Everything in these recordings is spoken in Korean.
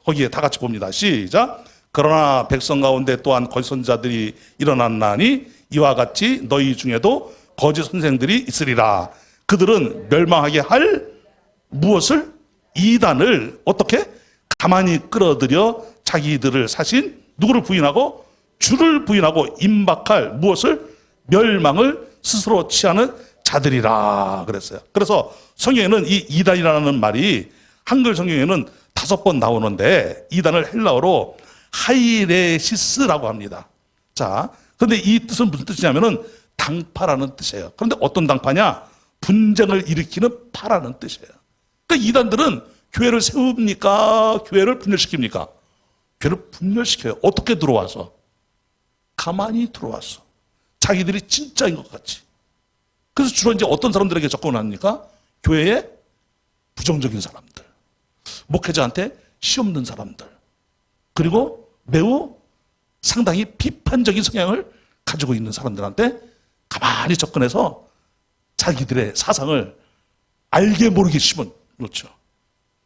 거기에 다 같이 봅니다. 시작. 그러나 백성 가운데 또한 거짓 선지자들이 일어났나니 이와 같이 너희 중에도 거짓 선생들이 있으리라. 그들은 멸망하게 할 무엇을? 이단을 어떻게? 가만히 끌어들여 자기들을 사신 누구를 부인하고? 주를 부인하고 임박할 무엇을? 멸망을 스스로 취하는 자들이라 그랬어요. 그래서 성경에는 이 이단이라는 말이 한글 성경에는 5번 나오는데 이단을 헬라어로 하이레시스라고 합니다. 자, 그런데 이 뜻은 무슨 뜻이냐면은 당파라는 뜻이에요. 그런데 어떤 당파냐? 분쟁을 일으키는 파라는 뜻이에요. 그러니까 이단들은 교회를 세웁니까? 교회를 분열시킵니까? 교회를 분열시켜요. 어떻게 들어와서? 가만히 들어와서. 자기들이 진짜인 것 같이. 그래서 주로 이제 어떤 사람들에게 접근을 합니까? 교회에 부정적인 사람들, 목회자한테 시없는 사람들, 그리고 매우 상당히 비판적인 성향을 가지고 있는 사람들한테 가만히 접근해서 자기들의 사상을 알게 모르게 심은, 그렇죠.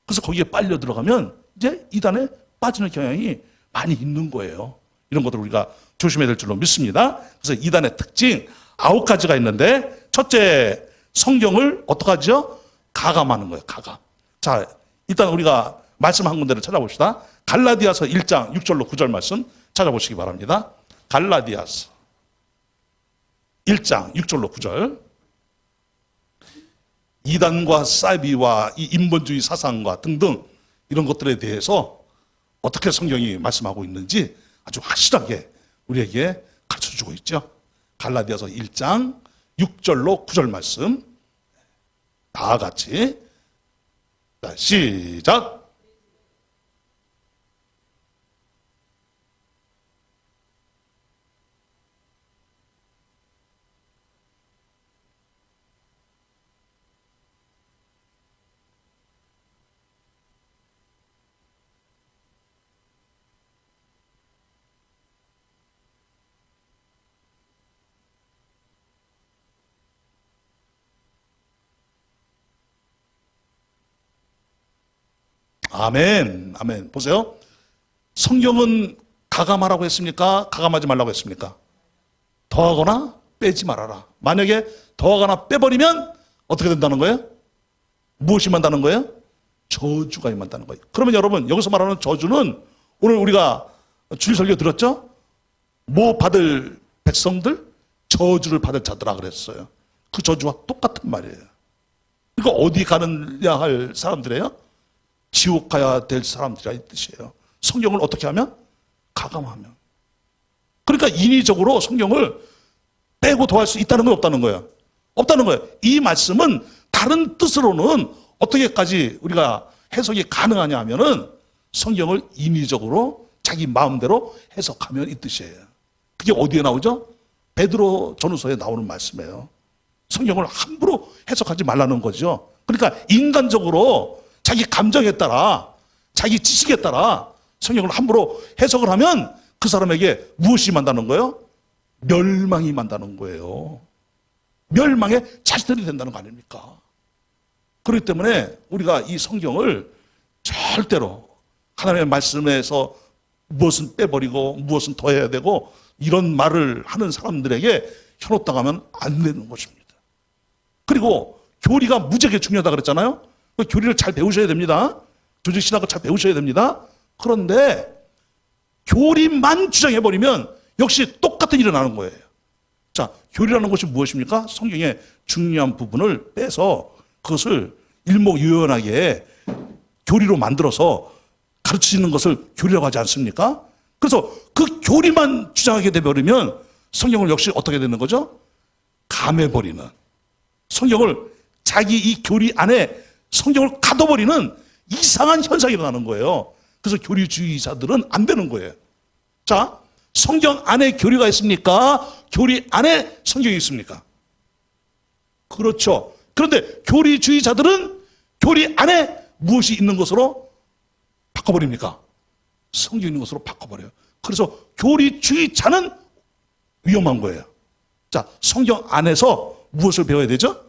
그래서 거기에 빨려 들어가면 이제 이단에 빠지는 경향이 많이 있는 거예요. 이런 것들을 우리가 조심해야 될 줄로 믿습니다. 그래서 이단의 특징 9가지가 있는데, 첫째, 성경을 어떻게 하죠? 가감하는 거예요. 가감. 자, 일단 우리가 말씀 한 군데를 찾아봅시다. 갈라디아서 1장 6절로 9절 말씀 찾아보시기 바랍니다. 갈라디아서 1장 6절로 9절. 이단과 사이비와 이 인본주의 사상과 등등 이런 것들에 대해서 어떻게 성경이 말씀하고 있는지 아주 확실하게 우리에게 가르쳐주고 있죠. 갈라디아서 1장 6절로 9절 말씀 다 같이 자, 시작. 아멘, 아멘. 보세요. 성경은 가감하라고 했습니까? 가감하지 말라고 했습니까? 더하거나 빼지 말아라. 만약에 더하거나 빼버리면 어떻게 된다는 거예요? 무엇이 임한다는 거예요? 저주가 임한다는 거예요. 그러면 여러분, 여기서 말하는 저주는 오늘 우리가 주일 설교 들었죠? 뭐 받을 백성들? 저주를 받을 자들아 그랬어요. 그 저주와 똑같은 말이에요. 그러니까 어디 가느냐 할 사람들이에요? 지옥 가야 될 사람들이라 이 뜻이에요. 성경을 어떻게 하면? 가감하면. 그러니까 인위적으로 성경을 빼고 더할 수 있다는 건 없다는 거예요. 없다는 거예요. 이 말씀은 다른 뜻으로는 어떻게까지 우리가 해석이 가능하냐 하면은 성경을 인위적으로 자기 마음대로 해석하면 이 뜻이에요. 그게 어디에 나오죠? 베드로 전후서에 나오는 말씀이에요. 성경을 함부로 해석하지 말라는 거죠. 그러니까 인간적으로 자기 감정에 따라, 자기 지식에 따라 성경을 함부로 해석을 하면 그 사람에게 무엇이 임한다는 거예요? 멸망이 임한다는 거예요. 멸망의 자식들이 된다는 거 아닙니까? 그렇기 때문에 우리가 이 성경을 절대로 하나님의 말씀에서 무엇은 빼버리고 무엇은 더해야 되고 이런 말을 하는 사람들에게 현혹당하면 안 되는 것입니다. 그리고 교리가 무지하게 중요하다 그랬잖아요. 교리를 잘 배우셔야 됩니다. 조직신학을 잘 배우셔야 됩니다. 그런데 교리만 주장해버리면 역시 똑같은 일이 나는 거예요. 자, 교리라는 것이 무엇입니까? 성경의 중요한 부분을 빼서 그것을 일목요연하게 교리로 만들어서 가르치는 것을 교리라고 하지 않습니까? 그래서 그 교리만 주장하게 되버리면 성경을 역시 어떻게 되는 거죠? 감해버리는, 성경을 자기 이 교리 안에 성경을 가둬버리는 이상한 현상이 일어나는 거예요. 그래서 교리주의자들은 안 되는 거예요. 자, 성경 안에 교리가 있습니까? 교리 안에 성경이 있습니까? 그렇죠. 그런데 교리주의자들은 교리 안에 무엇이 있는 것으로 바꿔버립니까? 성경이 있는 것으로 바꿔버려요. 그래서 교리주의자는 위험한 거예요. 자, 성경 안에서 무엇을 배워야 되죠?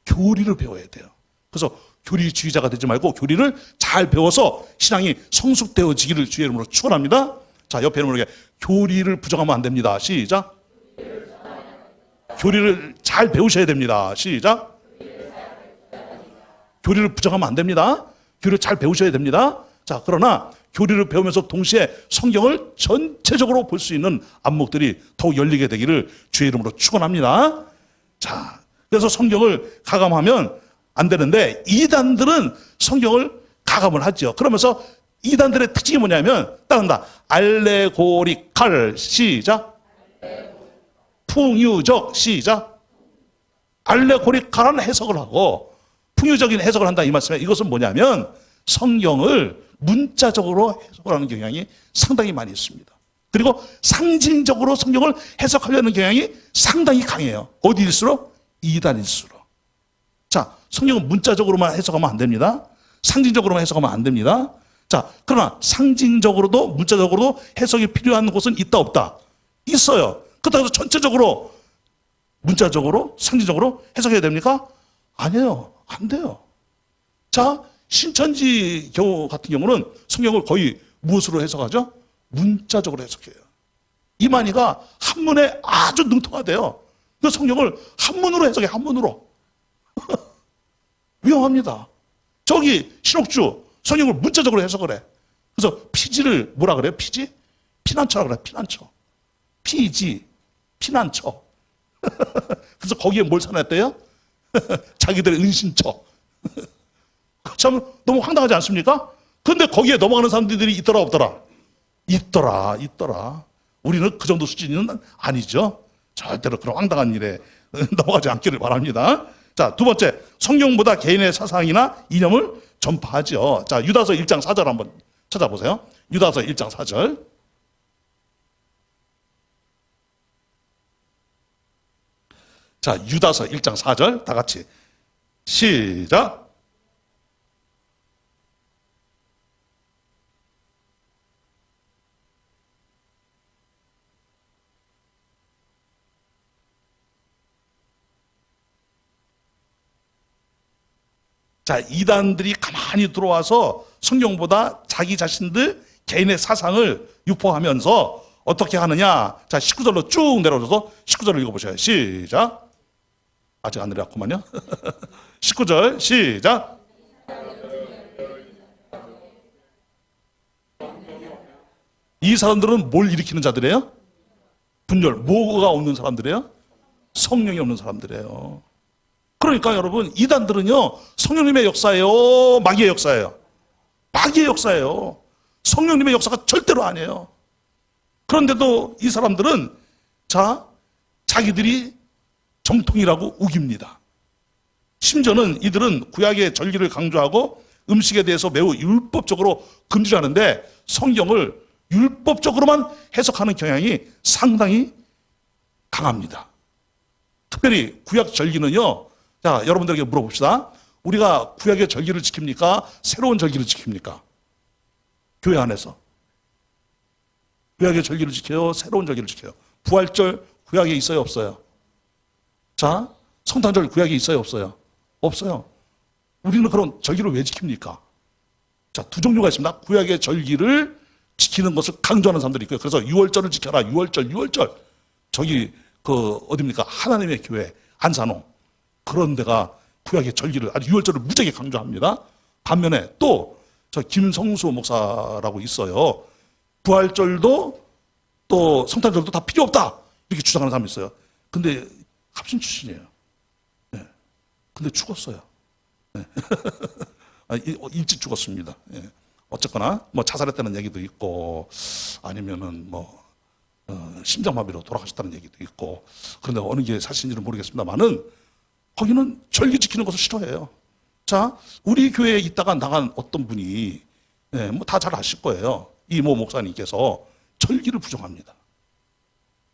교리를 배워야 돼요. 그래서 교리주의자가 되지 말고 교리를 잘 배워서 신앙이 성숙되어지기를 주의 이름으로 축원합니다. 자, 옆에 이름으로 교리를 부정하면 안 됩니다. 시작. 교리를 잘 배우셔야 됩니다. 시작. 교리를 부정하면 안 됩니다. 교리를 잘 배우셔야 됩니다. 자, 그러나 교리를 배우면서 동시에 성경을 전체적으로 볼 수 있는 안목들이 더욱 열리게 되기를 주의 이름으로 축원합니다. 자, 그래서 성경을 가감하면 안 되는데 이단들은 성경을 가감을 하죠. 그러면서 이단들의 특징이 뭐냐면 따른다. 알레고리칼 시작. 풍유적 시작. 알레고리칼한 해석을 하고 풍유적인 해석을 한다 이 말씀에 이것은 뭐냐면 성경을 문자적으로 해석을 하는 경향이 상당히 많이 있습니다. 그리고 상징적으로 성경을 해석하려는 경향이 상당히 강해요. 어디일수록? 이단일수록. 자, 성경은 문자적으로만 해석하면 안 됩니다. 상징적으로만 해석하면 안 됩니다. 자, 그러나 상징적으로도 문자적으로도 해석이 필요한 곳은 있다 없다? 있어요. 그렇다고 해서 전체적으로 문자적으로 상징적으로 해석해야 됩니까? 아니에요. 안 돼요. 자, 신천지 경우 같은 경우는 성경을 거의 무엇으로 해석하죠? 문자적으로 해석해요. 이만희가 한문에 아주 능통하대요. 그 성경을 한문으로 해석해, 한문으로. 위험합니다. 저기 신옥주 성경을 문자적으로 해석을 해. 그래서 피지를 뭐라 그래요? 피지? 피난처라 그래. 피난처. 피지, 피난처. 그래서 거기에 뭘 사놨대요? 자기들의 은신처. 참 너무 황당하지 않습니까? 근데 거기에 넘어가는 사람들이 있더라 없더라? 있더라. 우리는 그 정도 수준은 아니죠. 절대로 그런 황당한 일에 넘어가지 않기를 바랍니다. 자, 두 번째, 성경보다 개인의 사상이나 이념을 전파하죠. 자, 유다서 1장 4절 한번 찾아보세요. 유다서 1장 4절. 자, 유다서 1장 4절 다 같이 시작. 자, 이단들이 가만히 들어와서 성경보다 자기 자신들 개인의 사상을 유포하면서 어떻게 하느냐. 자, 19절로 쭉 내려오셔서 19절을 읽어보셔요. 시작. 아직 안 내려왔구만요. 19절 시작. 이 사람들은 뭘 일으키는 자들이에요? 분열. 뭐가 없는 사람들이에요? 성령이 없는 사람들이에요. 그러니까 여러분, 이단들은요, 성령님의 역사예요, 마귀의 역사예요? 마귀의 역사예요. 성령님의 역사가 절대로 아니에요. 그런데도 이 사람들은 자, 자기들이 정통이라고 우깁니다. 심지어는 이들은 구약의 절기를 강조하고 음식에 대해서 매우 율법적으로 금지를 하는데 성경을 율법적으로만 해석하는 경향이 상당히 강합니다. 특별히 구약 절기는요, 자, 여러분들에게 물어봅시다. 우리가 구약의 절기를 지킵니까? 새로운 절기를 지킵니까? 교회 안에서. 구약의 절기를 지켜요? 새로운 절기를 지켜요? 부활절 구약에 있어요? 없어요? 자, 성탄절 구약에 있어요? 없어요? 없어요. 우리는 그런 절기를 왜 지킵니까? 자, 두 종류가 있습니다. 구약의 절기를 지키는 것을 강조하는 사람들이 있고요. 그래서 6월절을 지켜라. 6월절. 저기 어디입니까? 하나님의 교회 안산홍. 그런 데가 구약의 절기를 아주 6월절을 무지하게 강조합니다. 반면에 또 저 김성수 목사라고 있어요. 부활절도 또 성탄절도 다 필요 없다 이렇게 주장하는 사람이 있어요. 근데 합신 출신이에요. 네. 근데 죽었어요. 네. 일찍 죽었습니다. 네. 어쨌거나 뭐 자살했다는 얘기도 있고 아니면은 뭐 심장마비로 돌아가셨다는 얘기도 있고 그런데 어느 게 사실인지는 모르겠습니다만은 거기는 절기 지키는 것을 싫어해요. 자, 우리 교회에 있다가 나간 어떤 분이 뭐 다 잘 아실 거예요. 이모 목사님께서 절기를 부정합니다.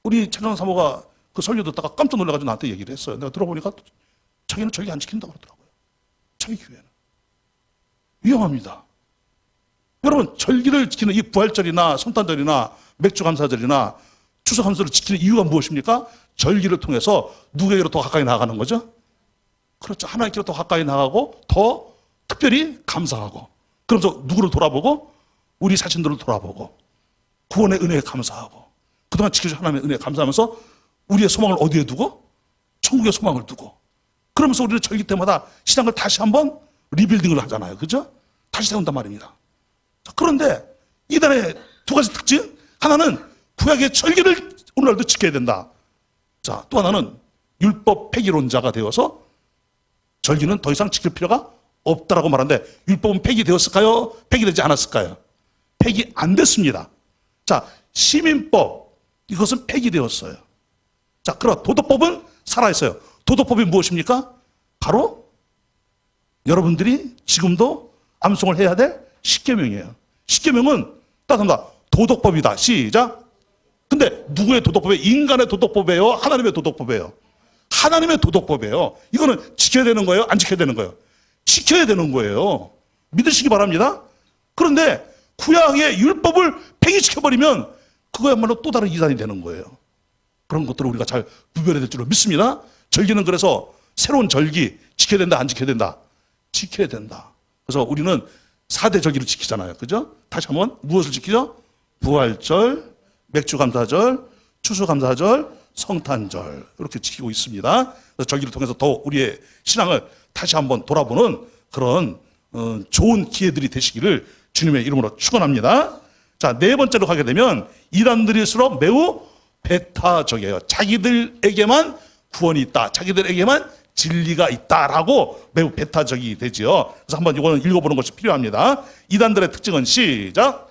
우리 최강 사모가 그 설교 듣다가 깜짝 놀라가지고 나한테 얘기를 했어요. 내가 들어보니까 자기는 절기 안 지킨다고 그러더라고요. 자기 교회는. 위험합니다. 여러분, 절기를 지키는 이 부활절이나 성탄절이나 맥주감사절이나 추수감사절을 지키는 이유가 무엇입니까? 절기를 통해서 누구에게로 더 가까이 나아가는 거죠? 그렇죠. 하나님께로 더 가까이 나가고 더 특별히 감사하고, 그러면서 누구를 돌아보고? 우리 자신들을 돌아보고 구원의 은혜에 감사하고 그동안 지켜준 하나님의 은혜에 감사하면서 우리의 소망을 어디에 두고? 천국의 소망을 두고, 그러면서 우리는 절기 때마다 신앙을 다시 한번 리빌딩을 하잖아요. 그죠? 다시 세운단 말입니다. 그런데 이단의 두 가지 특징, 하나는 구약의 절기를 오늘날도 지켜야 된다. 자, 또 하나는 율법 폐기론자가 되어서 절기는 더 이상 지킬 필요가 없다라고 말하는데, 율법은 폐기되었을까요? 폐기되지 않았을까요? 폐기 안 됐습니다. 자, 시민법, 이것은 폐기되었어요. 자, 그럼 도덕법은 살아있어요. 도덕법이 무엇입니까? 바로 여러분들이 지금도 암송을 해야 될 십계명이에요. 십계명은 따뜻합니다. 도덕법이다. 시작. 근데 누구의 도덕법이에요? 인간의 도덕법이에요? 하나님의 도덕법이에요? 하나님의 도덕법이에요. 이거는 지켜야 되는 거예요? 안 지켜야 되는 거예요? 지켜야 되는 거예요. 믿으시기 바랍니다. 그런데 구약의 율법을 폐기시켜버리면 그거야말로 또 다른 이단이 되는 거예요. 그런 것들을 우리가 잘 구별해야 될 줄로 믿습니다. 절기는 그래서 새로운 절기 지켜야 된다, 안 지켜야 된다? 지켜야 된다. 그래서 우리는 4대 절기를 지키잖아요. 그죠? 다시 한번 무엇을 지키죠? 부활절, 맥주감사절, 추수감사절, 성탄절, 이렇게 지키고 있습니다. 그래서 절기를 통해서 더 우리의 신앙을 다시 한번 돌아보는 그런 좋은 기회들이 되시기를 주님의 이름으로 축원합니다. 자, 네 번째로 가게 되면 이단들일수록 매우 배타적이에요. 자기들에게만 구원이 있다, 자기들에게만 진리가 있다라고 매우 배타적이 되지요. 그래서 한번 이거는 읽어보는 것이 필요합니다. 이단들의 특징은 시작.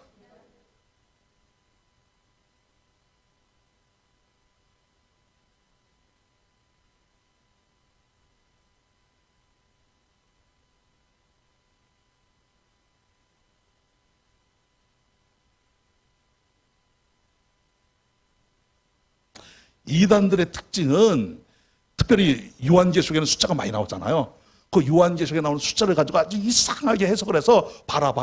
이단들의 특징은 특별히 요한계시록에는 숫자가 많이 나오잖아요. 그 요한계시록에 나오는 숫자를 가지고 아주 이상하게 해석을 해서 봐라.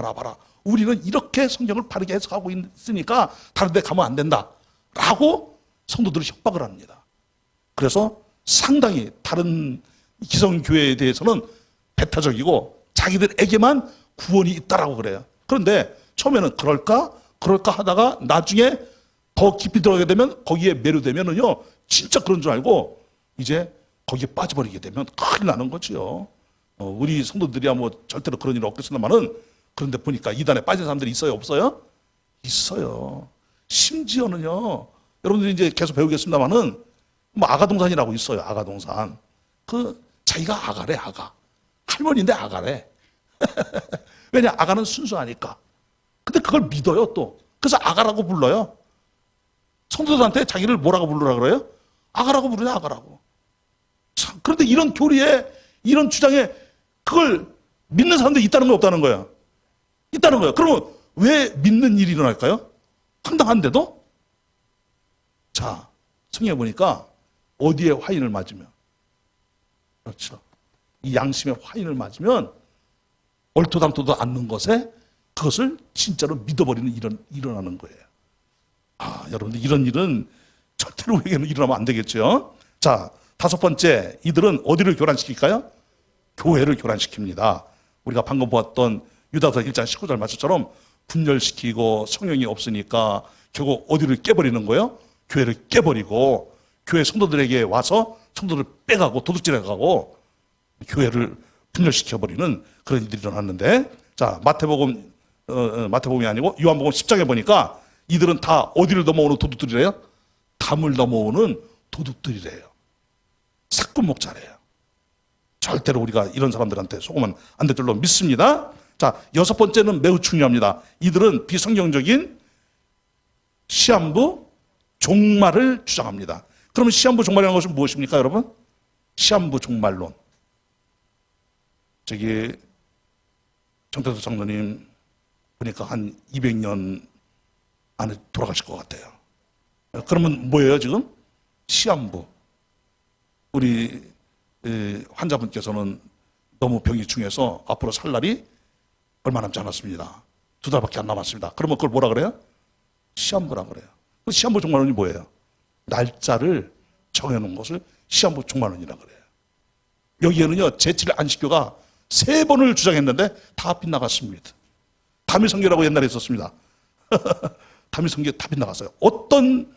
우리는 이렇게 성경을 바르게 해석하고 있으니까 다른 데 가면 안 된다 라고 성도들을 협박을 합니다. 그래서 상당히 다른 기성교회에 대해서는 배타적이고 자기들에게만 구원이 있다라고 그래요. 그런데 처음에는 그럴까 하다가 나중에 더 깊이 들어가게 되면 거기에 매료되면은요, 진짜 그런 줄 알고 이제 거기에 빠져버리게 되면 큰일 나는 거죠. 우리 성도들이야 뭐 절대로 그런 일 없겠습니다만은, 그런데 보니까 이단에 빠진 사람들이 있어요, 없어요? 있어요. 심지어는요, 여러분들이 이제 계속 배우겠습니다만은 뭐 아가동산이라고 있어요. 아가동산. 그 자기가 아가래, 아가. 할머니인데 아가래. 왜냐, 아가는 순수하니까. 근데 그걸 믿어요, 또. 그래서 아가라고 불러요. 성도들한테 자기를 뭐라고 부르라 그래요? 아가라고 부르냐, 아가라고. 참, 그런데 이런 교리에, 이런 주장에 그걸 믿는 사람들이 있다는 거 없다는 거야? 있다는 거예요. 그러면 왜 믿는 일이 일어날까요? 황당한데도? 자, 성경에 보니까 어디에 화인을 맞으면, 그렇죠, 이 양심의 화인을 맞으면 얼토당토도 않는 것에 그것을 진짜로 믿어버리는 일은 일어나는 거예요. 여러분들, 이런 일은 절대로 우리에게는 일어나면 안 되겠죠. 자, 다섯 번째, 이들은 어디를 교란시킬까요? 교회를 교란시킵니다. 우리가 방금 보았던 유다서 1장 19절 말씀처럼 분열시키고 성령이 없으니까 결국 어디를 깨버리는 거예요? 교회를 깨버리고 교회 성도들에게 와서 성도들 빼가고 도둑질해가고 교회를 분열시켜버리는 그런 일들이 일어났는데, 자, 마태복음이 아니고 요한복음 10장에 보니까 이들은 다 어디를 넘어오는 도둑들이래요? 담을 넘어오는 도둑들이래요. 사건 목자래요. 절대로 우리가 이런 사람들한테 속으면 안 될 줄로 믿습니다. 자, 여섯 번째는 매우 중요합니다. 이들은 비성경적인 시한부 종말을 주장합니다. 그러면 시한부 종말이라는 것은 무엇입니까, 여러분? 시한부 종말론. 정태도 장로님 보니까 한 200년 안에 돌아가실 것 같아요. 그러면 뭐예요, 지금? 시한부. 우리 환자분께서는 너무 병이 중해서 앞으로 살 날이 얼마 남지 않았습니다. 2달밖에 안 남았습니다. 그러면 그걸 뭐라 그래요? 시한부라 그래요. 그 시한부 종말론이 뭐예요? 날짜를 정해놓은 것을 시한부 종말론이라 그래요. 여기에는요, 제7 안식교가 3번을 주장했는데 다 빗나갔습니다. 다미성계라고 옛날에 있었습니다. 다미성계 다 빗나갔어요. 어떤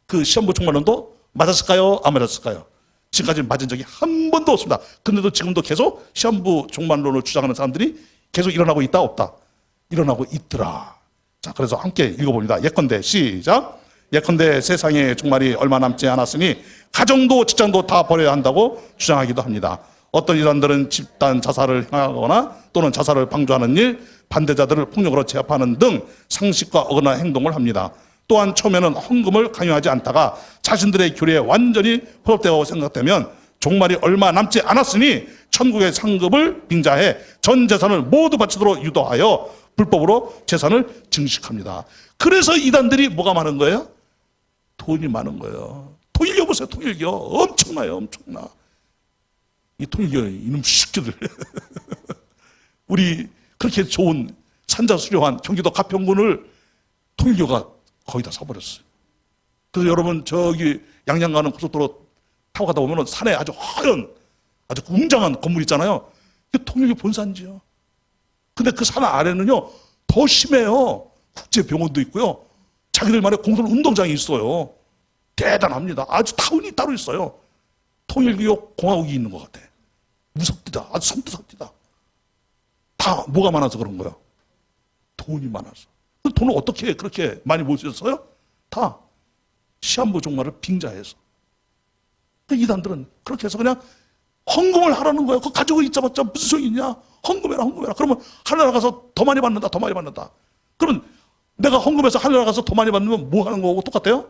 그 시험부 종말론도 맞았을까요? 안 맞았을까요? 지금까지 맞은 적이 한 번도 없습니다. 근데도 지금도 계속 시험부 종말론을 주장하는 사람들이 계속 일어나고 있다 없다? 일어나고 있더라. 자, 그래서 함께 읽어봅니다. 예컨대 시작. 예컨대 세상에 종말이 얼마 남지 않았으니 가정도 직장도 다 버려야 한다고 주장하기도 합니다. 어떤 이단들은 집단 자살을 향하거나 또는 자살을 방조하는 일, 반대자들을 폭력으로 제압하는 등 상식과 어긋나는 행동을 합니다. 또한 처음에는 헌금을 강요하지 않다가 자신들의 교리에 완전히 포섭되고 생각되면 종말이 얼마 남지 않았으니 천국의 상급을 빙자해 전 재산을 모두 바치도록 유도하여 불법으로 재산을 증식합니다. 그래서 이단들이 뭐가 많은 거예요? 돈이 많은 거예요. 통일교 보세요. 통일교 엄청나요. 엄청나. 이 통일교 이놈 새끼들 우리 그렇게 좋은 산자수려한 경기도 가평군을 통일교가 거의 다 사버렸어요. 그래서 여러분 저기 양양 가는 고속도로 타고 가다 보면 산에 아주 하얀 아주 웅장한 건물 있잖아요. 그게 통일교 본산지요. 근데 그 산 아래는요 더 심해요. 국제병원도 있고요. 자기들만의 공설 운동장이 있어요. 대단합니다. 아주 타운이 따로 있어요. 통일교 공화국이 있는 것 같아. 무섭디다. 아주 섬뜩합디다. 다 뭐가 많아서 그런 거야? 돈이 많아서. 그 돈을 어떻게 그렇게 많이 모으셨어요? 다 시한부 종말을 빙자해서. 그 이단들은 그렇게 해서 그냥 헌금을 하라는 거야. 그거 가지고 있자마자 무슨 소용이 있냐? 헌금해라, 헌금해라. 그러면 하늘나라 가서 더 많이 받는다, 더 많이 받는다. 그러면 내가 헌금해서 하늘나라 가서 더 많이 받으면 뭐 하는 거고 똑같아요?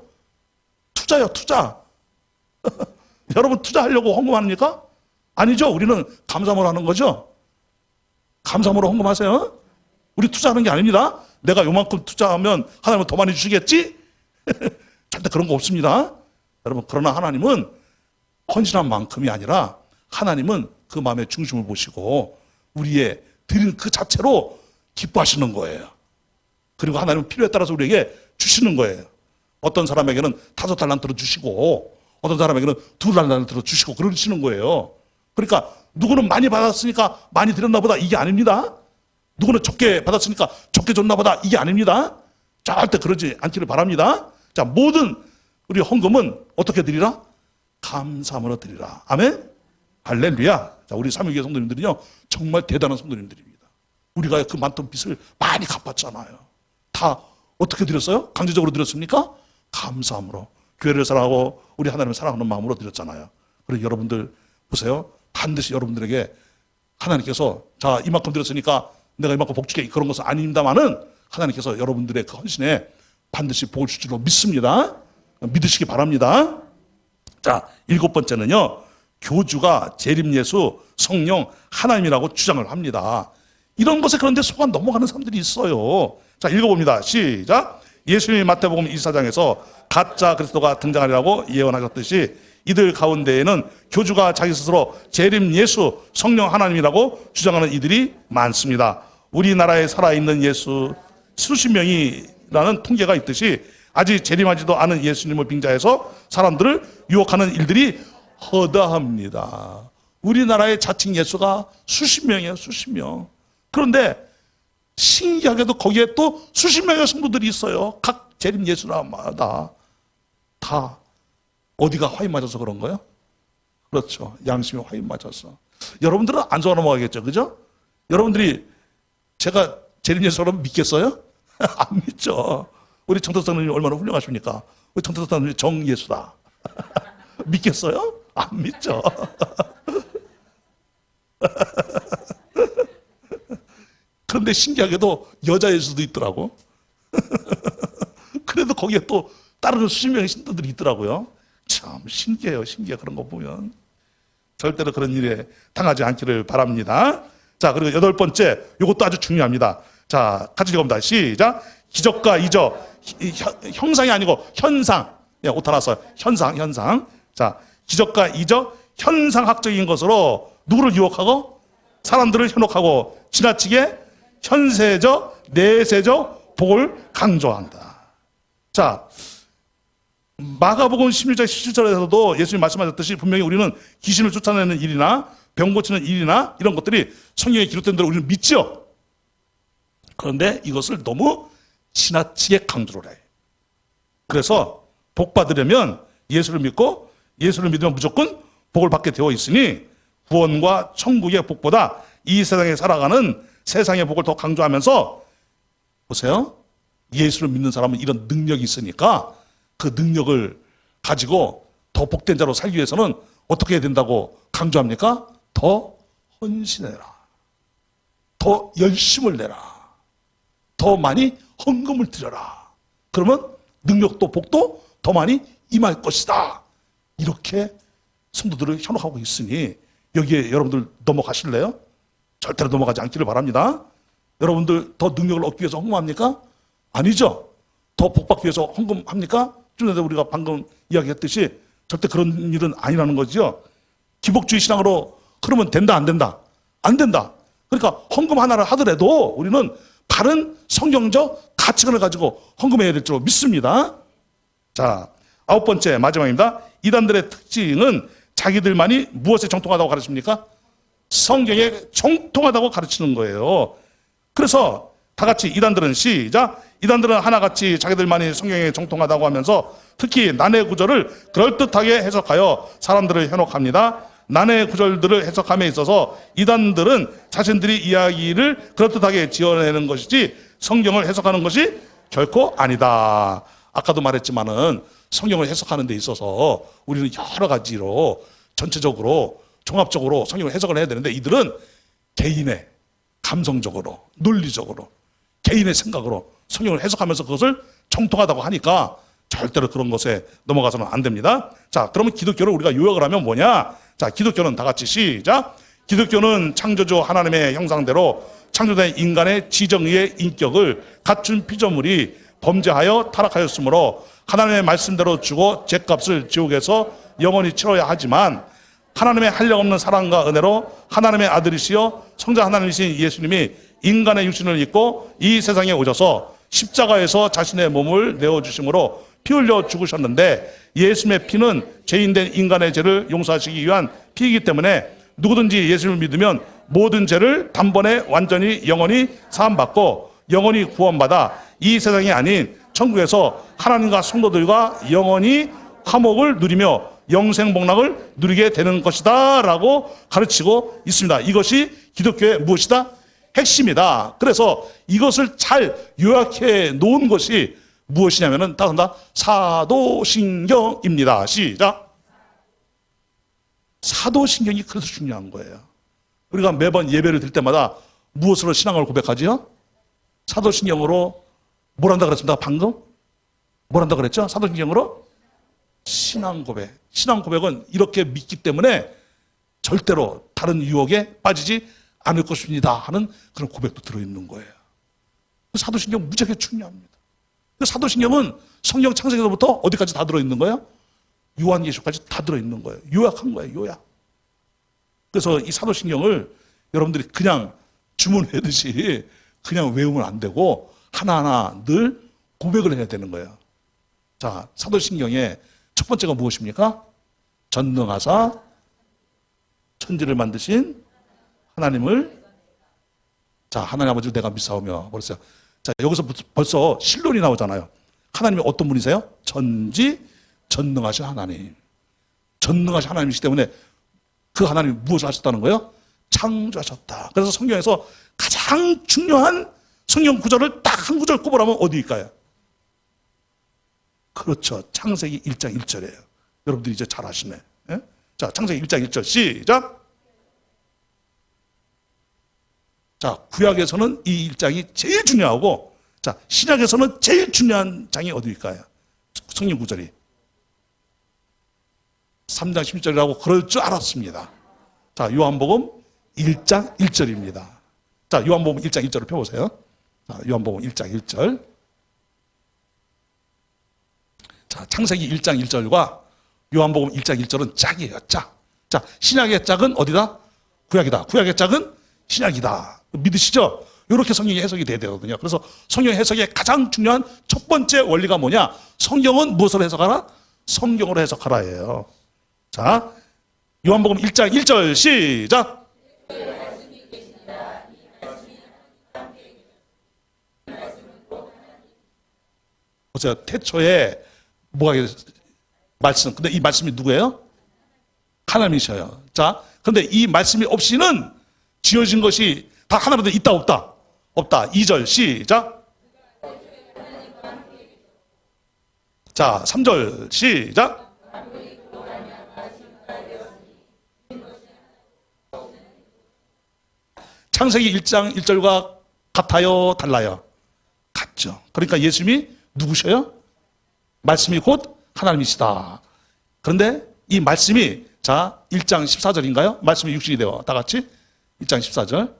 투자요, 투자. 여러분 투자하려고 헌금합니까? 아니죠. 우리는 감사모로 하는 거죠. 감사모로 헌금하세요. 우리 투자하는 게 아닙니다. 내가 요만큼 투자하면 하나님은 더 많이 주시겠지? 절대 그런 거 없습니다. 여러분 그러나 하나님은 헌신한 만큼이 아니라 하나님은 그 마음의 중심을 보시고 우리의 드리는 그 자체로 기뻐하시는 거예요. 그리고 하나님은 필요에 따라서 우리에게 주시는 거예요. 어떤 사람에게는 5달란트를 주시고 어떤 사람에게는 2달란트를 주시고 그러시는 거예요. 그러니까 누구는 많이 받았으니까 많이 드렸나 보다 이게 아닙니다. 누구는 적게 받았으니까 적게 줬나 보다 이게 아닙니다. 절대 그러지 않기를 바랍니다. 자, 모든 우리 헌금은 어떻게 드리라? 감사함으로 드리라. 아멘? 할렐루야. 자, 우리 삼위교회 성도님들은요 정말 대단한 성도님들입니다. 우리가 그 많던 빚을 많이 갚았잖아요. 다 어떻게 드렸어요? 강제적으로 드렸습니까? 감사함으로. 교회를 사랑하고 우리 하나님을 사랑하는 마음으로 드렸잖아요. 그리고 여러분들 보세요. 반드시 여러분들에게 하나님께서 자 이만큼 드렸으니까 내가 이만큼 복 주게 그런 것은 아닙니다만은 하나님께서 여러분들의 그 헌신에 반드시 복을 줄 줄로 믿습니다. 믿으시기 바랍니다. 자, 7번째는요. 교주가 재림예수, 성령, 하나님이라고 주장을 합니다. 이런 것에 그런데 속아 넘어가는 사람들이 있어요. 자, 읽어봅니다. 시작. 예수님이 마태복음 24장에서 가짜 그리스도가 등장하리라고 예언하셨듯이 이들 가운데에는 교주가 자기 스스로 재림 예수, 성령 하나님이라고 주장하는 이들이 많습니다. 우리나라에 살아있는 예수 수십 명이라는 통계가 있듯이 아직 재림하지도 않은 예수님을 빙자해서 사람들을 유혹하는 일들이 허다합니다. 우리나라의 자칭 예수가 수십 명이에요. 수십 명. 그런데 신기하게도 거기에 또 수십 명의 성도들이 있어요. 각 재림 예수라마다 다 어디가 화인 맞아서 그런 거예요? 그렇죠. 양심이 화인 맞아서. 여러분들은 안 속아 넘어가겠죠. 그죠? 여러분들이 제가 재림 예수라면 믿겠어요? 안 믿죠. 우리 정태사님 얼마나 훌륭하십니까? 우리 정태사님 정예수다. 믿겠어요? 안 믿죠. 그런데 신기하게도 여자 예수도 있더라고. 그래도 거기에 또 따르는 수십 명의 신도들이 있더라고요. 참 신기해요. 신기해. 그런 거 보면. 절대로 그런 일에 당하지 않기를 바랍니다. 자, 그리고 8번째, 이것도 아주 중요합니다. 자, 같이 읽어봅니다. 시작. 기적과 이적. 형상이 아니고 현상. 예, 오타 났어요. 현상. 자, 기적과 이적, 현상학적인 것으로 누구를 유혹하고 사람들을 현혹하고 지나치게 현세적, 내세적 복을 강조한다. 자, 마가복음 16장 17절에서도 예수님 말씀하셨듯이 분명히 우리는 귀신을 쫓아내는 일이나 병 고치는 일이나 이런 것들이 성경에 기록된 대로 우리는 믿죠. 그런데 이것을 너무 지나치게 강조를 해요. 그래서 복 받으려면 예수를 믿고 예수를 믿으면 무조건 복을 받게 되어 있으니 구원과 천국의 복보다 이 세상에 살아가는 세상의 복을 더 강조하면서 보세요. 예수를 믿는 사람은 이런 능력이 있으니까 그 능력을 가지고 더 복된 자로 살기 위해서는 어떻게 해야 된다고 강조합니까? 더 헌신해라. 더 열심을 내라. 더 많이 헌금을 드려라. 그러면 능력도 복도 더 많이 임할 것이다. 이렇게 성도들을 현혹하고 있으니 여기에 여러분들 넘어가실래요? 절대로 넘어가지 않기를 바랍니다. 여러분들 더 능력을 얻기 위해서 헌금합니까? 아니죠. 더 복받기 위해서 헌금합니까? 좀 전에 우리가 방금 이야기했듯이 절대 그런 일은 아니라는 거죠. 기복주의 신앙으로 그러면 된다 안 된다? 안 된다. 그러니까 헌금 하나를 하더라도 우리는 바른 성경적 가치관을 가지고 헌금해야 될 줄 믿습니다. 자, 9번째 마지막입니다. 이단들의 특징은 자기들만이 무엇에 정통하다고 가르칩니까? 성경에 정통하다고 가르치는 거예요. 그래서 다 같이 이단들은 시작. 이단들은 하나같이 자기들만이 성경에 정통하다고 하면서 특히 난해 구절을 그럴듯하게 해석하여 사람들을 현혹합니다. 난해 구절들을 해석함에 있어서 이단들은 자신들이 이야기를 그럴듯하게 지어내는 것이지 성경을 해석하는 것이 결코 아니다. 아까도 말했지만은 성경을 해석하는 데 있어서 우리는 여러 가지로 전체적으로 종합적으로 성경을 해석을 해야 되는데 이들은 개인의 감성적으로 논리적으로 개인의 생각으로 성경을 해석하면서 그것을 정통하다고 하니까 절대로 그런 것에 넘어가서는 안 됩니다. 자, 그러면 기독교를 우리가 요약을 하면 뭐냐? 자, 기독교는 다 같이 시작. 기독교는 창조주 하나님의 형상대로 창조된 인간의 지정의의 인격을 갖춘 피조물이 범죄하여 타락하였으므로 하나님의 말씀대로 죽어 죗값을 지옥에서 영원히 치러야 하지만 하나님의 한량없는 사랑과 은혜로 하나님의 아들이시여 성자 하나님이신 예수님이 인간의 육신을 입고 이 세상에 오셔서 십자가에서 자신의 몸을 내어주심으로 피 흘려 죽으셨는데 예수님의 피는 죄인된 인간의 죄를 용서하시기 위한 피이기 때문에 누구든지 예수님을 믿으면 모든 죄를 단번에 완전히 영원히 사함받고 영원히 구원받아 이 세상이 아닌 천국에서 하나님과 성도들과 영원히 화목을 누리며 영생복락을 누리게 되는 것이다 라고 가르치고 있습니다. 이것이 기독교의 무엇이다? 핵심이다. 그래서 이것을 잘 요약해 놓은 것이 무엇이냐면은 따른다 사도신경입니다. 시작. 사도신경이 그래서 중요한 거예요. 우리가 매번 예배를 드릴 때마다 무엇으로 신앙을 고백하지요? 사도신경으로 뭘 한다 그랬습니다. 방금? 뭘 한다 그랬죠? 사도신경으로 신앙 고백. 신앙 고백은 이렇게 믿기 때문에 절대로 다른 유혹에 빠지지 않을 것입니다 하는 그런 고백도 들어있는 거예요. 사도신경 무지하게 중요합니다. 사도신경은 성경 창세기서부터 어디까지 다 들어있는 거예요? 요한계시록까지 다 들어있는 거예요. 요약한 거예요. 요약. 그래서 이 사도신경을 여러분들이 그냥 주문하듯이 그냥 외우면 안 되고 하나하나 늘 고백을 해야 되는 거예요. 자, 사도신경의 첫 번째가 무엇입니까? 전능하사 천지를 만드신 하나님을, 자, 하나님 아버지를 내가 믿사오며 버렸어요. 자, 여기서 벌써 신론이 나오잖아요. 하나님이 어떤 분이세요? 전능하신 하나님. 전능하신 하나님이시기 때문에 그 하나님이 무엇을 하셨다는 거예요? 창조하셨다. 그래서 성경에서 가장 중요한 성경 구절을 딱 한 구절 꼽으라면 어디일까요? 그렇죠. 창세기 1장 1절이에요. 여러분들이 이제 잘 아시네. 예? 자, 창세기 1장 1절 시작. 자, 구약에서는 이 1장이 제일 중요하고, 자, 신약에서는 제일 중요한 장이 어디일까요? 성경 구절이 3장 11절이라고 그럴 줄 알았습니다. 자, 요한복음 1장 1절입니다. 자, 요한복음 1장 1절을 펴보세요. 자, 요한복음 1장 1절. 자, 창세기 1장 1절과 요한복음 1장 1절은 짝이에요. 짝. 자, 신약의 짝은 어디다? 구약이다. 구약의 짝은 신약이다. 믿으시죠? 이렇게 성경이 해석이 돼야 되거든요. 그래서 성경 해석의 가장 중요한 첫 번째 원리가 뭐냐? 성경은 무엇으로 해석하라? 성경으로 해석하라예요. 자, 요한복음 1장 1절 시작. 보세요. 태초에 뭐가 말씀. 근데 이 말씀이 누구예요? 하나님이셔요. 자, 근데 이 말씀이 없이는 지어진 것이 다 하나로 있다 없다? 없다. 2절 시작. 자, 3절 시작. 창세기 1장 1절과 같아요? 달라요? 같죠. 그러니까 예수님이 누구셔요? 말씀이 곧 하나님이시다. 그런데 이 말씀이 자 1장 14절인가요? 말씀이 육신이 되어 다 같이 1장 14절.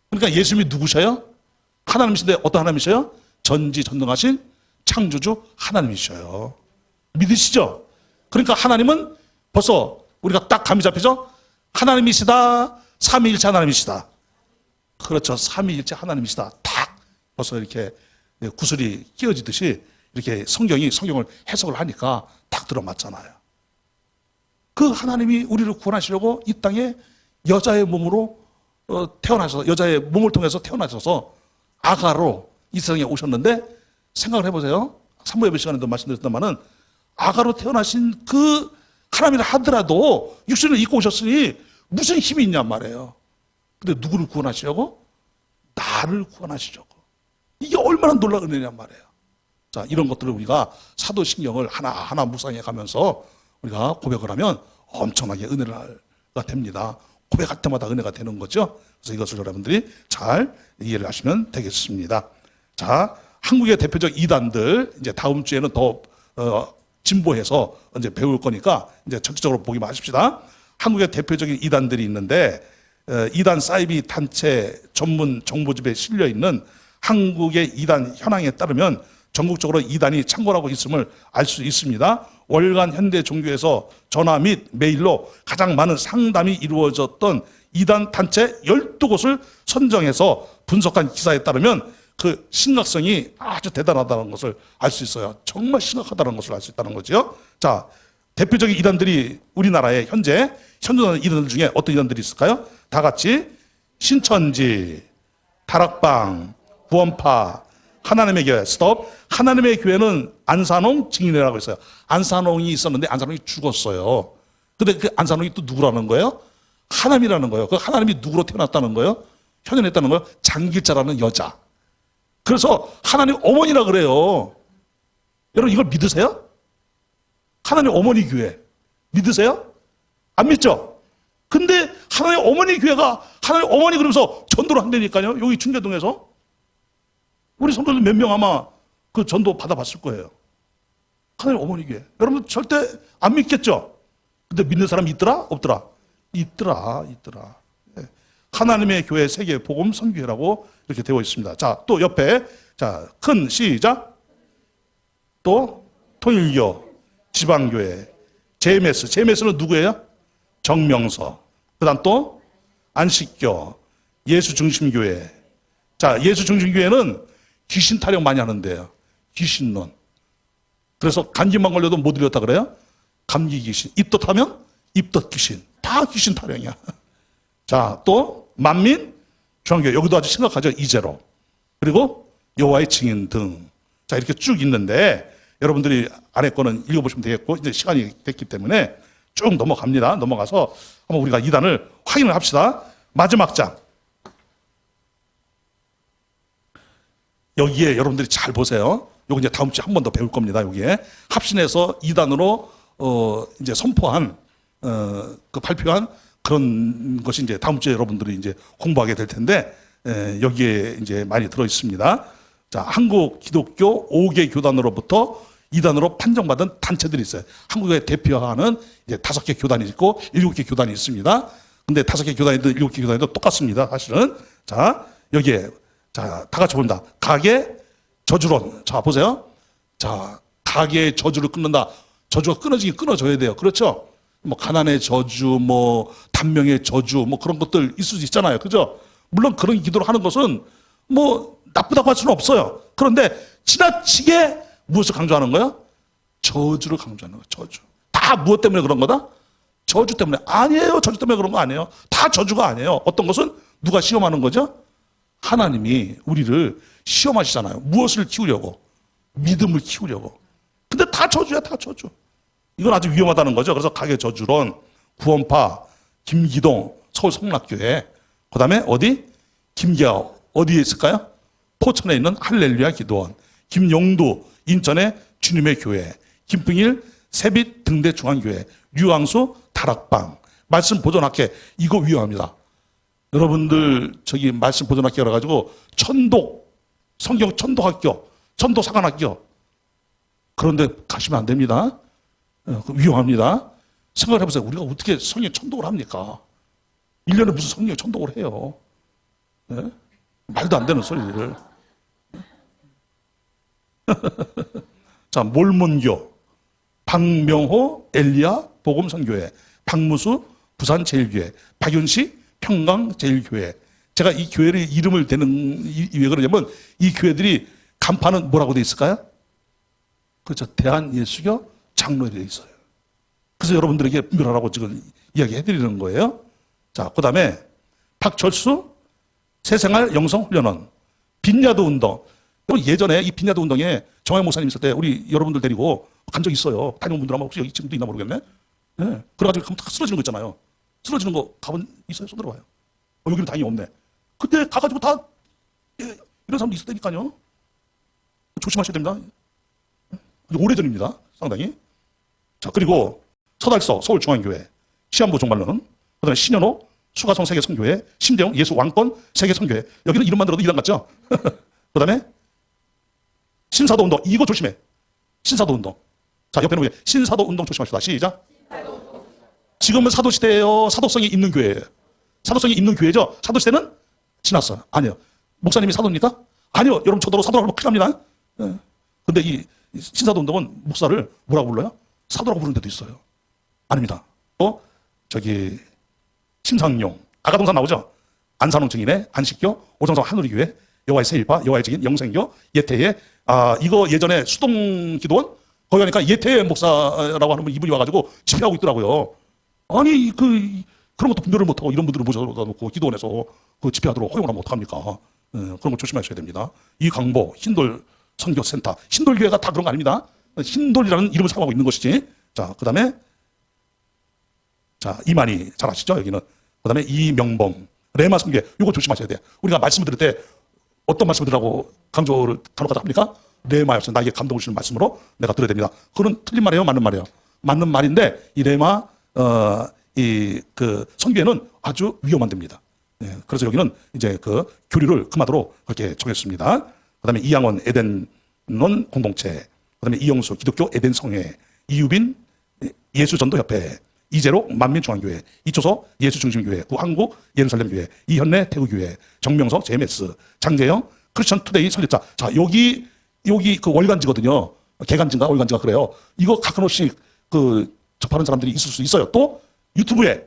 그러니까 예수님이 누구셔요? 하나님이신데 어떤 하나님이셔요? 전지전능하신 창조주 하나님이셔요. 믿으시죠? 그러니까 하나님은 벌써 우리가 딱 감이 잡히죠? 하나님이시다. 삼위일체 하나님이시다. 그렇죠. 삼위일체 하나님이시다. 딱 벌써 이렇게 구슬이 끼어지듯이 이렇게 성경을 해석을 하니까 딱 들어맞잖아요. 그 하나님이 우리를 구원하시려고 이 땅에 여자의 몸으로 태어나셔서 여자의 몸을 통해서 태어나셔서 아가로 이 세상에 오셨는데 생각을 해보세요. 산부 예배 시간에도 말씀드렸지만은 아가로 태어나신 그 하나님이라 하더라도 육신을 입고 오셨으니 무슨 힘이 있냔 말이에요. 근데 누구를 구원하시려고? 나를 구원하시려고. 이게 얼마나 놀라운 은혜냔 말이에요. 자, 이런 것들을 우리가 사도신경을 하나하나 묵상해 가면서 우리가 고백을 하면 엄청나게 은혜가 됩니다. 고백할 때마다 은혜가 되는 거죠. 그래서 이것을 여러분들이 잘 이해를 하시면 되겠습니다. 자, 한국의 대표적 이단들 이제 다음 주에는 더 진보해서 이제 배울 거니까 이제 전체적으로 보기만 하십시다. 한국의 대표적인 이단들이 있는데 이단 사이비 단체 전문 정보집에 실려 있는 한국의 이단 현황에 따르면 전국적으로 이단이 창궐하고 있음을 알 수 있습니다. 월간 현대 종교에서 전화 및 메일로 가장 많은 상담이 이루어졌던 이단 단체 12곳을 선정해서 분석한 기사에 따르면 그 심각성이 아주 대단하다는 것을 알 수 있어요. 정말 심각하다는 것을 알 수 있다는 거죠. 자, 대표적인 이단들이 우리나라에 현존하는 이단들 중에 어떤 이단들이 있을까요? 다 같이 신천지, 다락방, 구원파, 하나님의 교회, 스톱. 하나님의 교회는 안산홍 증인회라고 있어요. 안산홍이 있었는데 안산홍이 죽었어요. 근데 그 안산홍이 또 누구라는 거예요? 하나님이라는 거예요. 그 하나님이 누구로 태어났다는 거예요? 현현했다는 거예요? 장길자라는 여자. 그래서 하나님 어머니라 그래요. 여러분 이걸 믿으세요? 하나님 어머니 교회 믿으세요? 안 믿죠? 근데 하나님 어머니 교회가 하나님 어머니 그러면서 전도를 한다니까요. 여기 중계동에서 우리 성도들 몇 명 아마 그 전도 받아봤을 거예요. 하나님 어머니 교회. 여러분 절대 안 믿겠죠? 근데 믿는 사람이 있더라? 없더라? 있더라. 네. 하나님의 교회 세계 복음 선교회라고 이렇게 되어 있습니다. 자, 또 옆에 자, 큰 시작. 또 통일교, 지방교회, JMS. JMS는 누구예요? 정명서. 그다음 또 안식교, 예수중심교회. 자, 예수중심교회는 귀신 타령 많이 하는데요. 귀신론. 그래서 감기만 걸려도 못 들렸다 그래요? 감기 귀신. 입덧하면 입덧 귀신. 다 귀신 타령이야. 자, 또 만민 중앙교회. 여기도 아주 심각하죠. 이재로. 그리고 여호와의 증인 등. 자, 이렇게 쭉 있는데 여러분들이 안에 거는 읽어보시면 되겠고 이제 시간이 됐기 때문에 쭉 넘어갑니다. 넘어가서 한번 우리가 이단을 확인을 합시다. 마지막 장. 여기에 여러분들이 잘 보세요. 요거 이제 다음 주에 한 번 더 배울 겁니다. 여기에 합신해서 이단으로 이제 선포한 그 발표한 그런 것이 이제 다음 주에 여러분들이 이제 공부하게 될 텐데 여기에 이제 많이 들어 있습니다. 자, 한국 기독교 5개 교단으로부터 이단으로 판정받은 단체들이 있어요. 한국에 대표하는 이제 5개 교단이 있고 7개 교단이 있습니다. 근데 5개 교단이든 7개 교단이든 똑같습니다. 사실은. 자, 여기에 자, 다 같이 봅니다. 가계 저주론. 자, 보세요. 자, 가계의 저주를 끊는다. 저주가 끊어지긴 끊어져야 돼요. 그렇죠? 뭐 가난의 저주, 뭐 단명의 저주, 뭐 그런 것들 있을 수 있잖아요. 그죠? 물론 그런 기도를 하는 것은 뭐 나쁘다고 할 수는 없어요. 그런데 지나치게 무엇을 강조하는 거야? 저주를 강조하는 거야. 저주. 다 무엇 때문에 그런 거다? 저주 때문에. 아니에요. 저주 때문에 그런 거 아니에요. 다 저주가 아니에요. 어떤 것은 누가 시험하는 거죠? 하나님이 우리를 시험하시잖아요. 무엇을 키우려고? 믿음을 키우려고. 근데 다 저주야, 다 저주. 이건 아주 위험하다는 거죠. 그래서 가계 저주론, 구원파, 김기동, 서울 성락교회, 그 다음에 어디? 김기아, 어디에 있을까요? 포천에 있는 할렐루야 기도원, 김용두, 인천의 주님의 교회, 김풍일, 세빛 등대 중앙교회, 류왕수 다락방, 말씀 보존학회, 이거 위험합니다. 여러분들 저기 말씀 보존학회 열어가지고 천독, 성경 천독학교, 천도사관학교, 그런데 가시면 안 됩니다. 위험합니다. 생각을 해보세요. 우리가 어떻게 성경 천독을 합니까? 1년에 무슨 성경 천독을 해요? 네? 말도 안 되는 소리를. 자, 몰몬교, 박명호 엘리야 복음선교회, 박무수 부산제일교회, 박윤시 평강제일교회. 제가 이 교회의 이름을 대는 왜 그러냐면 이 교회들이 간판은 뭐라고 돼 있을까요? 그렇죠. 대한예수교 장로에 되어 있어요. 그래서 여러분들에게 분별하라고 지금 이야기해드리는 거예요. 자, 그 다음에 박철수 새생활 영성훈련원, 빈야드 운동. 예전에 이 빈야드 운동에 정황 목사님 있을 때 우리 여러분들 데리고 간 적 있어요. 다녀온 분들 아마 혹시 여기 지금도 있나 모르겠네. 네. 그래가지고 쓰러지는 거 있잖아요. 쓰러지는 거 가본 있어요? 손 들어봐요. 여기는 다행히 없네. 그때 가가지고 다 이런 사람도 있을 테니까요. 조심하셔야 됩니다. 오래전입니다. 상당히. 자, 그리고 서달서 서울중앙교회, 시한부 종말론, 그 다음에 신현호 수가성 세계선교회, 심대영 예수 왕권 세계선교회. 여기는 이름만 들어도 이단 같죠? 그 다음에 신사도 운동. 이거 조심해. 신사도 운동. 자, 옆에는 왜? 신사도 운동 조심합시다. 시작. 지금은 사도시대예요. 사도성이 있는 교회예요. 사도성이 있는 교회죠. 사도시대는 지났어요. 아니요. 목사님이 사도입니까? 아니요. 여러분 저더러 사도라고 하면 큰일 납니다. 네. 근데 이 신사도 운동은 목사를 뭐라고 불러요? 사도라고 부르는 데도 있어요. 아닙니다. 또 저기 심상용, 아가동산 나오죠? 안산홍 증인의 안식교, 오정성 한우리교회, 여호와의 새일파, 여호와의 증인, 영생교, 예태의 이거 예전에 수동기도원 거기 가니까 예태의 목사라고 하는 이분이 와가지고 집회하고 있더라고요. 아니 그런 것도 분별을 못하고 이런 분들을 모셔다 놓고 기도원에서 그 집회하도록 허용을 하면 어떡합니까? 그런 거 조심하셔야 됩니다. 이강보 흰돌 선교센터, 흰돌교회가 다 그런 거 아닙니다. 흰돌이라는 이름을 사용하고 있는 것이지. 자, 그 다음에 자 이만희 잘 아시죠? 여기는. 그 다음에 이명범 레마 선교회, 이거 조심하셔야 돼요. 우리가 말씀을 들을 때 어떤 말씀을 들으라고 강조를 간혹가다 합니까? 레마였어. 나에게 감동을 주는 말씀으로 내가 들어야 됩니다. 그건 틀린 말이에요, 맞는 말이에요? 맞는 말인데 이 레마 그 선교회는 아주 위험한 데입니다. 네, 그래서 여기는 이제 그 교류를 금하도록 그렇게 정했습니다. 그다음에 이양원 에덴론 공동체, 그다음에 이영수 기독교 에덴 성회, 이유빈 예수전도협회, 이재로 만민중앙교회, 이초소 예수중심교회, 구한국 예루살렘교회, 이현래 태구교회, 정명석 JMS, 장재영 크리스천 투데이 설립자. 자, 여기 그 월간지거든요. 개간지인가 월간지가 그래요. 이거 가끔씩 그 접하는 사람들이 있을 수 있어요. 또 유튜브에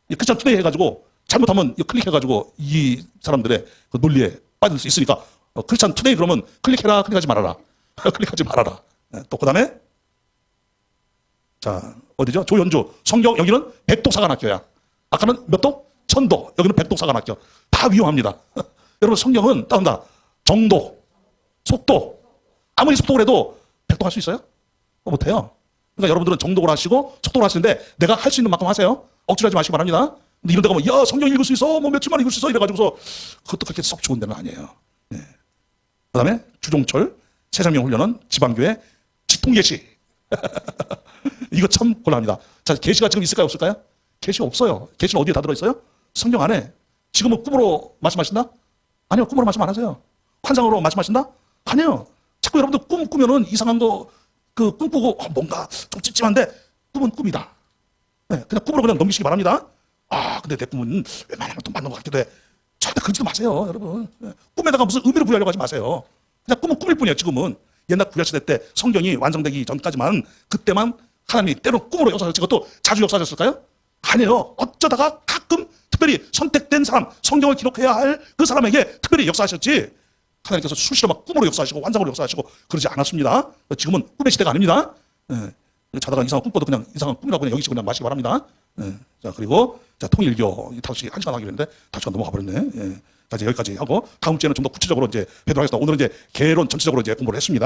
크리스천 투데이 해가지고 잘못하면 클릭해가지고 이 사람들의 그 논리에 빠질 수 있으니까 크리스천 투데이 그러면 클릭해라, 클릭하지 말아라. 클릭하지 말아라. 또 그 다음에 자 어디죠? 조연주 성경 여기는 백독사관학교야. 아까는 몇 독? 천독. 여기는 백독사관학교. 다 위험합니다. 여러분 성경은 따른다. 정독, 속독. 아무리 속독을 해도 백독할 수 있어요? 못해요. 그러니까 여러분들은 정독을 하시고 속독을 하시는데 내가 할 수 있는 만큼 하세요. 억지로 하지 마시기 바랍니다. 근데 이런 데 가면 야 성경 읽을 수 있어 뭐 며칠만 읽을 수 있어 이래가지고서 그것도 그렇게 썩 좋은 데는 아니에요. 네. 그 다음에 주종철 새생명훈련원 지방교회 직통계시. 이거 참 곤란합니다. 자, 계시가 지금 있을까요 없을까요? 계시 없어요. 계시는 어디에 다 들어있어요? 성경 안에. 지금은 꿈으로 말씀하신다? 아니요, 꿈으로 말씀 안 하세요. 환상으로 말씀하신다? 아니요. 자꾸 여러분들 꿈 꾸면은 이상한 거 그 꿈꾸고 뭔가 좀 찝찝한데 꿈은 꿈이다. 네, 그냥 꿈으로 그냥 넘기시기 바랍니다. 아, 근데 내 꿈은 웬만하면 또 맞는 것 같기도 해. 절대 그러지도 마세요, 여러분. 네. 꿈에다가 무슨 의미를 부여하려고 하지 마세요. 그냥 꿈은 꿈일 뿐이에요, 지금은. 옛날 구약시대 때 성경이 완성되기 전까지만 그때만 하나님이 때로 꿈으로 역사하셨지. 그것도 자주 역사하셨을까요? 아니에요. 어쩌다가 가끔 특별히 선택된 사람, 성경을 기록해야 할 그 사람에게 특별히 역사하셨지. 하나님께서 수시로 막 꿈으로 역사하시고 환상으로 역사하시고 그러지 않았습니다. 지금은 꿈의 시대가 아닙니다. 자다가 이상한 꿈 꿔도 그냥 이상한 꿈이라고 그냥 여기서 그냥 마시기 바랍니다. 자, 그리고 자, 통일교 5시 1시간 하기로 했는데 5시간 넘어가 버렸네. 자, 이제 여기까지 하고 다음 주에는 좀 더 구체적으로 이제 뵙도록 하겠습니다. 오늘은 이제 개론 전체적으로 이제 공부를 했습니다.